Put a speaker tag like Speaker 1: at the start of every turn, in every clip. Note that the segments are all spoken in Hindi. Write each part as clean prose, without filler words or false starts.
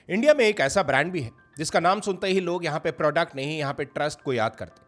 Speaker 1: इंडिया में एक ऐसा ब्रांड भी है जिसका नाम सुनते ही लोग यहाँ पे प्रोडक्ट नहीं, यहाँ पे ट्रस्ट को याद करते हैं।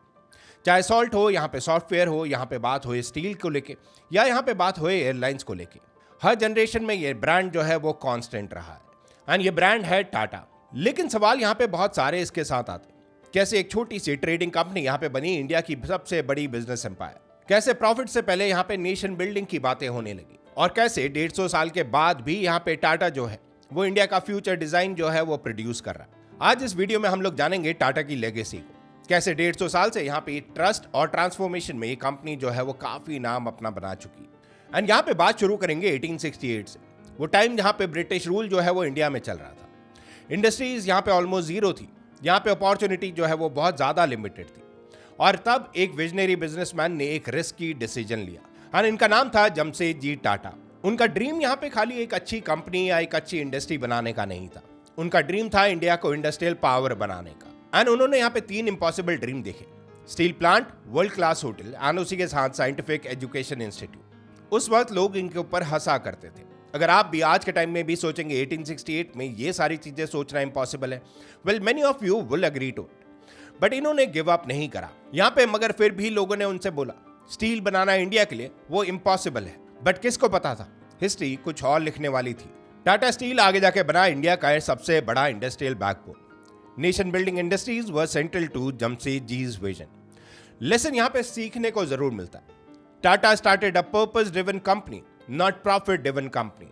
Speaker 1: चाहे सॉल्ट हो, यहाँ पे सॉफ्टवेयर हो, यहाँ पे बात हो स्टील को लेके, या यहाँ पे बात हो एयरलाइंस को लेके, हर जनरेशन में ये ब्रांड जो है वो कांस्टेंट रहा है एंड ये ब्रांड है टाटा। लेकिन सवाल यहाँ पे बहुत सारे इसके साथ आते हैं। कैसे एक छोटी सी ट्रेडिंग कंपनी यहाँ पे बनी इंडिया की सबसे बड़ी बिजनेस एम्पायर? कैसे प्रॉफिट से पहले यहाँ पे नेशन बिल्डिंग की बातें होने लगी? और कैसे 150 साल के बाद भी यहाँ पे टाटा जो है वो इंडिया का फ्यूचर डिजाइन जो है वो प्रोड्यूस कर रहा है। आज इस वीडियो में हम लोग जानेंगे टाटा की लेगेसी को, कैसे 150 साल से यहाँ पे ट्रस्ट और ट्रांसफॉर्मेशन में ये कंपनी जो है वो काफी नाम अपना बना चुकी है। एंड यहाँ पे बात शुरू करेंगे 1868 से, वो टाइम जहाँ पे ब्रिटिश रूल जो है वो इंडिया में चल रहा था। इंडस्ट्रीज यहाँ पे ऑलमोस्ट जीरो थी, यहाँ पे अपॉर्चुनिटी जो है वो बहुत ज्यादा लिमिटेड थी। और तब एक विजनरी बिजनेसमैन ने एक रिस्की डिसीजन लिया और इनका नाम था जमशेदजी टाटा। उनका ड्रीम यहाँ पे खाली एक अच्छी कंपनी या एक अच्छी इंडस्ट्री बनाने का नहीं था, उनका ड्रीम था इंडिया को इंडस्ट्रियल पावर बनाने का। एंड उन्होंने यहाँ पे 3 इम्पॉसिबल ड्रीम देखे: steel plant, world class hotel and उसी के साथ साइंटिफिक एजुकेशन इंस्टीट्यूट। उस वक्त लोग इनके ऊपर हंसा करते थे। अगर आप भी आज के टाइम में भी सोचेंगे 1868 में ये सारी चीजें सोचना इम्पॉसिबल है, well many of you will agree to it. But इन्होंने गिव अप नहीं करा यहाँ पे, मगर फिर भी लोगों ने उनसे बोला स्टील बनाना इंडिया के लिए वो इम्पॉसिबल है। बट किसको पता था हिस्ट्री कुछ और लिखने वाली थी। टाटा स्टील आगे जाके बना इंडिया का सबसे बड़ा industrial backbone. Nation building industries were central to Jamshedji's vision. Lesson यहाँ पे सीखने को जरूर मिलता है। Tata started a purpose driven company, not profit driven company.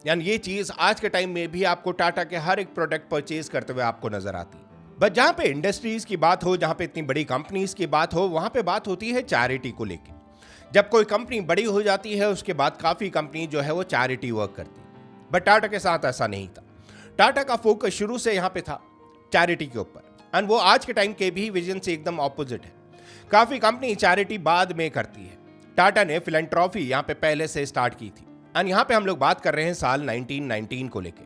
Speaker 1: यानी ये चीज आज के टाइम में भी आपको टाटा के हर एक प्रोडक्ट परचेज करते हुए आपको नजर आती है। बट जहां पे इंडस्ट्रीज की बात हो, जहां पे इतनी बड़ी कंपनीज की बात हो, वहां पे बात होती है चैरिटी को लेके। जब कोई कंपनी बड़ी हो जाती है उसके बाद काफी कंपनी जो है वो चैरिटी वर्क करती है। बट टाटा के साथ ऐसा नहीं था। टाटा का फोकस शुरू से यहाँ पे था चैरिटी के ऊपर एंड वो आज के टाइम के भी विजन से एकदम ऑपोजिट है। काफी कंपनी चैरिटी बाद में करती है, टाटा ने फिलैंथ्रोपी यहाँ पे पहले से स्टार्ट की थी। एंड यहाँ पे हम लोग बात कर रहे हैं साल 1919 को लेके,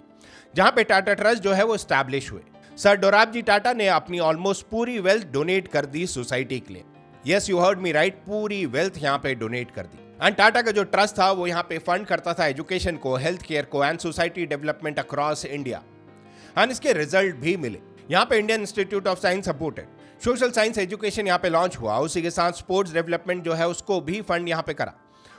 Speaker 1: जहां पे टाटा ट्रस्ट जो है वो स्टैब्लिश हुए। सर डोराबजी टाटा ने अपनी ऑलमोस्ट पूरी वेल्थ डोनेट कर दी सोसाइटी के लिए। Yes you heard me right, पूरी वेल्थ यहाँ पे डोनेट कर दी। एंड टाटा का जो ट्रस्ट था वो यहाँ पे फंड करता था एजुकेशन को, हेल्थ केयर को and society development across India. And इसके रिजल्ट भी मिले। यहाँ पे Indian institute of science supported social science education यहाँ पे लॉन्च हुआ। उसी के साथ स्पोर्ट्स डेवलपमेंट जो है उसको भी फंड यहाँ पे करा।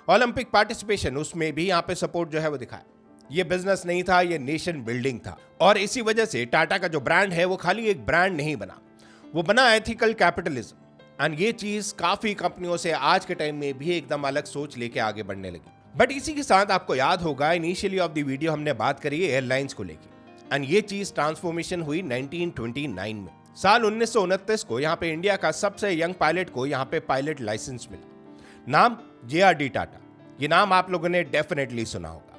Speaker 1: ओलंपिक पार्टिसिपेशन उसमें भी यहाँ पे सपोर्ट जो है वो दिखाया। ये बिजनेस नहीं था, ये नेशन बिल्डिंग था। और इसी वजह से टाटा का जो ब्रांड है वो खाली एक ब्रांड नहीं बना, वो बना एथिकल कैपिटलिज्म। एंड ये चीज काफी कंपनियों से आज के टाइम में भी एकदम अलग सोच लेके आगे बढ़ने लगी। बट इसी के साथ आपको याद होगा इनिशियली ऑफ द वीडियो हमने बात करी एयरलाइंस को लेके एंड ये चीज ट्रांसफॉर्मेशन हुई 1929 में। साल 1929 को यहाँ पे इंडिया का सबसे यंग पायलट को यहाँ पे पायलट लाइसेंस मिला। नाम JRD टाटा। ये नाम आप लोगों ने डेफिनेटली सुना होगा।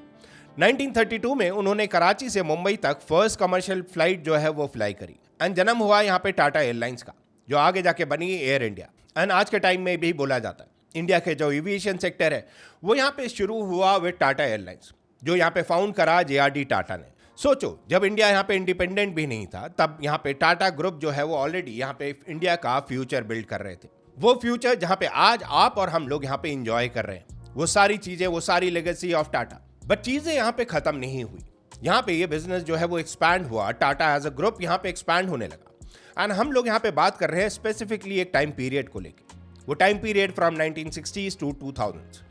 Speaker 1: 1932 में उन्होंने कराची से मुंबई तक फर्स्ट कमर्शियल फ्लाइट जो है वो फ्लाई करी एंड जन्म हुआ यहाँ पे टाटा एयरलाइंस का, जो आगे जाके बनी एयर इंडिया। एंड आज के टाइम में भी बोला जाता है इंडिया के जो एविएशन सेक्टर है वो यहाँ पे शुरू हुआ विद टाटा एयरलाइंस, जो यहाँ पे फाउंड करा JRD टाटा ने। सोचो जब इंडिया यहाँ पे इंडिपेंडेंट भी नहीं था तब यहाँ पे टाटा ग्रुप जो है वो ऑलरेडी यहाँ पे इंडिया का फ्यूचर बिल्ड कर रहे थे। वो फ्यूचर जहाँ पे आज आप और हम लोग यहाँ पे इंजॉय कर रहे हैं, वो सारी चीजें, वो सारी लेगेसी ऑफ टाटा। बट चीजें यहाँ पे खत्म नहीं हुई। यहाँ पे ये बिजनेस जो है वो एक्सपैंड हुआ, टाटा एज अ ग्रुप यहाँ पे एक्सपैंड होने लगा। एंड हम लोग यहाँ पे बात कर रहे हैं स्पेसिफिकली एक टाइम पीरियड को लेके। वो time period from 1960s to 2000s।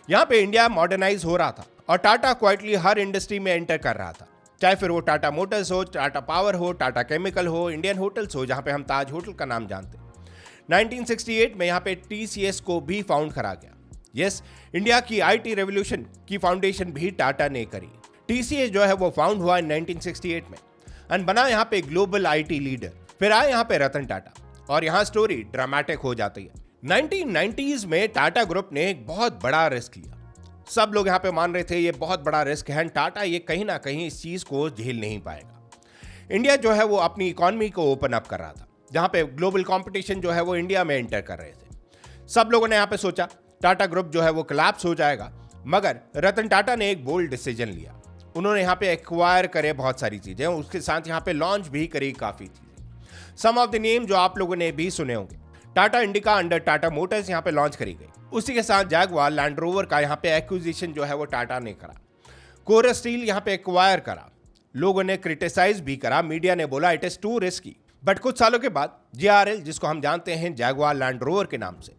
Speaker 1: यहाँ पे इंडिया मॉडर्नाइज हो रहा था और टाटा क्वाइटली हर इंडस्ट्री में एंटर कर रहा था, चाहे फिर वो टाटा मोटर्स हो, टाटा पावर हो, टाटा केमिकल हो, इंडियन होटल्स हो, जहाँ पे हम ताज होटल का नाम जानते हैं। 1968 में यहाँ पे TCS को भी फाउंड करा गया। यस, इंडिया की IT रेवोल्यूशन की फाउंडेशन भी टाटा ने करी। TCS जो है वो फाउंड हुआ 1968 में एंड बना यहाँ पे ग्लोबल IT लीडर। फिर आए यहाँ पे रतन टाटा और यहाँ स्टोरी ड्रामेटिक हो जाती है। 1990s में टाटा ग्रुप ने एक बहुत बड़ा रिस्क लिया। सब लोग यहाँ पे मान रहे थे ये बहुत बड़ा रिस्क है, टाटा ये कहीं ना कहीं इस चीज को झेल नहीं पाएगा। इंडिया जो है वो अपनी इकोनॉमी को ओपन अप कर रहा था, जहाँ पे ग्लोबल कंपटीशन जो है वो इंडिया में एंटर कर रहे थे। सब लोगों ने यहाँ पे सोचा टाटा ग्रुप जो है वो कोलैप्स हो जाएगा, मगर रतन टाटा ने एक बोल्ड डिसीजन लिया। उन्होंने यहाँ पे एक्वायर करे बहुत सारी चीजें, उसके साथ यहाँ पे लॉन्च भी करी काफी चीजें। सम ऑफ द नेम जो आप लोगों ने भी सुने होंगे, Tata indica under Tata Motors यहाँ पे लॉन्च करी गई। उसी के साथ जैगवार लैंड रोवर का यहाँ पे एक्विजिशन जो है वो टाटा ने करा। कोरस स्टील यहाँ पे एक्वायर करा। लोगों ने क्रिटिसाइज भी करा, मीडिया ने बोला it is to risky. But कुछ सालों के बाद JRL, जिसको हम जानते हैं जैगुआर लैंड रोवर के नाम से,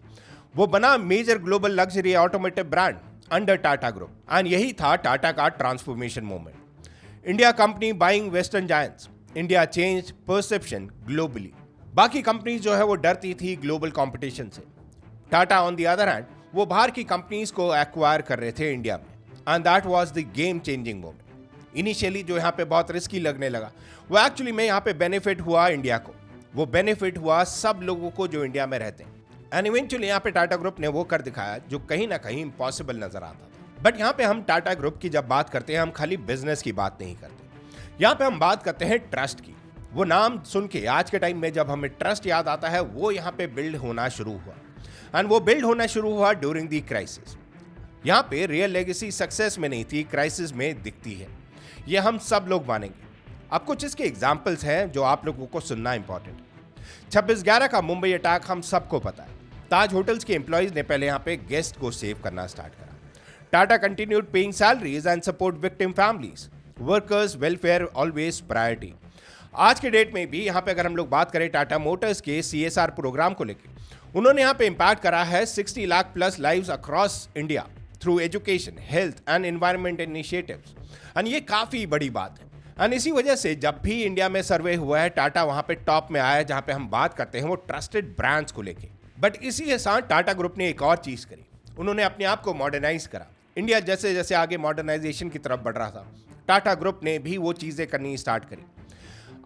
Speaker 1: वो बना major global luxury automotive brand under Tata group. And यही था टाटा का transformation movement. India company buying western giants, India change perception globally. बाकी कंपनीज जो है वो डरती थी ग्लोबल कंपटीशन से। Tata on the other hand वो बाहर की कंपनीज को एक्वायर कर रहे थे इंडिया में, and that was the game changing moment. Initially जो यहाँ पे बहुत रिस्की लगने लगा, वो एक्चुअली में यहाँ पे बेनिफिट हुआ इंडिया को, वो बेनिफिट हुआ सब लोगों को जो इंडिया में रहते हैं। एंड इवेंचुअली यहाँ पे टाटा ग्रुप ने वो कर दिखाया जो कहीं ना कहीं इम्पॉसिबल नजर आता था। बट यहाँ पे हम टाटा ग्रुप की जब बात करते हैं, हम खाली बिजनेस की बात नहीं करते, यहाँ पे हम बात करते हैं ट्रस्ट की। वो नाम सुन के आज के टाइम में जब हमें ट्रस्ट याद आता है, वो यहाँ पे बिल्ड होना शुरू हुआ। एंड वो बिल्ड होना शुरू हुआ ड्यूरिंग दी क्राइसिस। यहाँ पे रियल लेगेसी सक्सेस में नहीं थी, क्राइसिस में दिखती है, ये हम सब लोग मानेंगे। अब कुछ इसके एग्जाम्पल्स हैं जो आप लोगों को सुनना इंपॉर्टेंट है। 26/11 का मुंबई अटैक हम सबको पता है। ताज होटल्स के एम्प्लॉइज ने पहले यहाँ पे गेस्ट को सेव करना स्टार्ट करा। Tata continued paying salaries and support victim families, workers welfare always priority. आज के डेट में भी यहाँ पे अगर हम लोग बात करें टाटा मोटर्स के CSR प्रोग्राम को लेकर, उन्होंने यहाँ पे इम्पैक्ट करा है 60 lakh plus lives across India through education, health and environment initiatives. And ये काफ़ी बड़ी बात है। एंड इसी वजह से जब भी इंडिया में सर्वे हुआ है, टाटा वहाँ पे टॉप में आया है, जहाँ पे हम बात करते हैं वो ट्रस्टेड ब्रांड्स को लेके। बट इसी के साथ टाटा ग्रुप ने एक और चीज़ करी, उन्होंने अपने आप को मॉडर्नाइज करा। इंडिया जैसे जैसे आगे मॉडर्नाइजेशन की तरफ बढ़ रहा था, टाटा ग्रुप ने भी वो चीज़ें करनी स्टार्ट करी।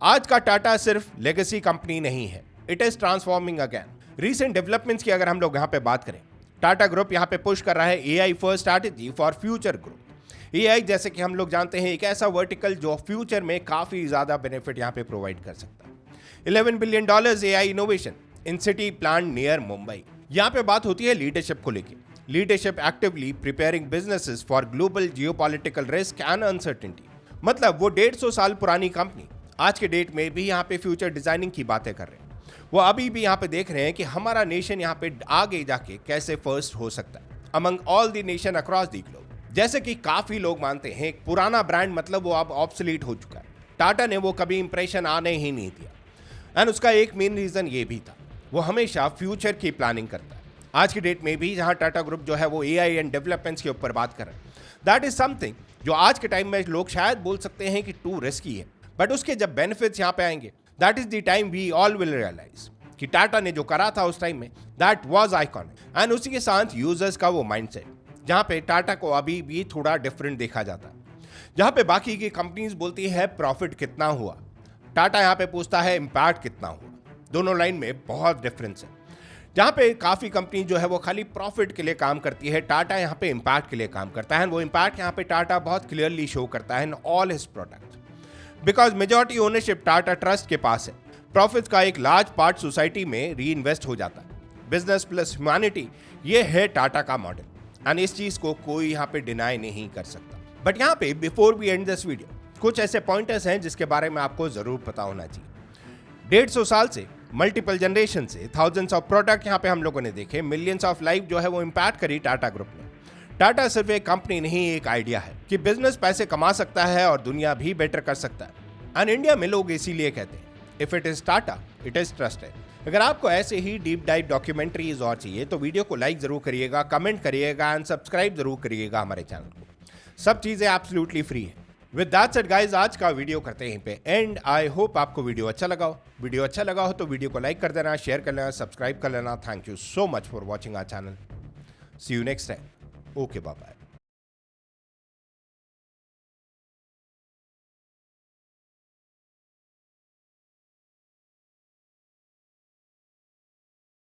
Speaker 1: आज का टाटा सिर्फ लेगेसी कंपनी नहीं है, it is transforming again. Recent developments की अगर हम लोग यहाँ पे बात करें, टाटा ग्रुप यहाँ पे पुश कर रहा है AI first strategy for future growth. AI जैसे कि हम लोग जानते हैं एक ऐसा वर्टिकल जो फ्यूचर में काफ़ी ज़्यादा बेनिफिट यहाँ पे प्रोवाइड कर सकता है। $11 billion AI innovation in city plant near Mumbai. यहाँ पे बात होती है लीडरशिप को लेके। Leadership actively preparing businesses for global geopolitical risk and uncertainty. मतलब वो 150 साल पुरानी कंपनी आज के डेट में भी यहाँ पे फ्यूचर डिजाइनिंग की बातें कर रहे हैं। वो अभी भी यहाँ पे देख रहे हैं कि हमारा नेशन यहाँ पे आगे जाके कैसे फर्स्ट हो सकता है among all the nation across the globe. जैसे कि काफी लोग मानते हैं एक पुराना ब्रांड मतलब वो अब ऑब्सोलीट हो चुका है। टाटा ने वो कभी इंप्रेशन आने ही नहीं दिया। एंड उसका एक मेन रीजन ये भी था, वो हमेशा फ्यूचर की प्लानिंग करता है। आज की डेट में भी जहाँ टाटा ग्रुप जो है वो AI एंड डेवलपमेंट्स के ऊपर बात कर रहे हैं, दैट इज समथिंग जो आज के टाइम में लोग शायद बोल सकते हैं कि टू रिस्की है। बट उसके जब बेनिफिट्स यहाँ पे आएंगे, that is the time we all will realise कि टाटा ने जो करा था उस टाइम में, दैट वाज आइकॉनिक। एंड उसी के साथ यूजर्स का वो माइंडसेट, जहाँ पे टाटा को अभी भी थोड़ा डिफरेंट देखा जाता है। जहाँ पे बाकी की कंपनीज बोलती है प्रॉफिट कितना हुआ, टाटा यहाँ पे पूछता है इम्पैक्ट कितना हुआ। दोनों लाइन में बहुत डिफरेंस है। जहाँ पे काफ़ी कंपनी जो है वो खाली प्रॉफिट के लिए काम करती है, टाटा यहाँ पे इम्पैक्ट के लिए काम करता है। वो इम्पैक्ट यहाँ पे टाटा बहुत क्लियरली शो करता है in all his product, because majority ownership Tata trust के पास है। प्रॉफिट्स का एक लार्ज पार्ट सोसाइटी में री इन्वेस्ट हो जाता है। बिजनेस प्लस ह्यूमैनिटी, ये है टाटा का मॉडल। एंड इस चीज़ को कोई यहाँ पे डिनाई नहीं कर सकता। बट यहाँ पे before we end this video, कुछ ऐसे पॉइंटर्स हैं जिसके बारे में आपको ज़रूर पता होना चाहिए। 150 साल से, मल्टीपल जनरेशन से, थाउजेंड्स ऑफ प्रोडक्ट यहाँ पे हम लोगों ने देखे, मिलियंस ऑफ लाइफ जो है वो इम्पैक्ट करी टाटा ग्रुप ने। टाटा सिर्फ एक कंपनी नहीं, एक आइडिया है कि बिजनेस पैसे कमा सकता है और दुनिया भी बेटर कर सकता है। एंड इंडिया में लोग इसीलिए कहते हैं if it is Tata it is trusted. अगर आपको ऐसे ही डीप डाइव डॉक्यूमेंट्रीज और चाहिए तो वीडियो को लाइक जरूर करिएगा, कमेंट करिएगा एंड सब्सक्राइब जरूर करिएगा हमारे चैनल को। सब चीजें एब्सोल्युटली फ्री है। विद दैट सेड गाइस, आज का वीडियो करते हैं पे एंड। आई होप आपको वीडियो अच्छा लगा हो। वीडियो अच्छा लगा हो तो वीडियो को लाइक कर देना, शेयर कर लेना, सब्सक्राइब कर लेना। Thank you so much for watching our channel. See you next time. Okay, bye bye.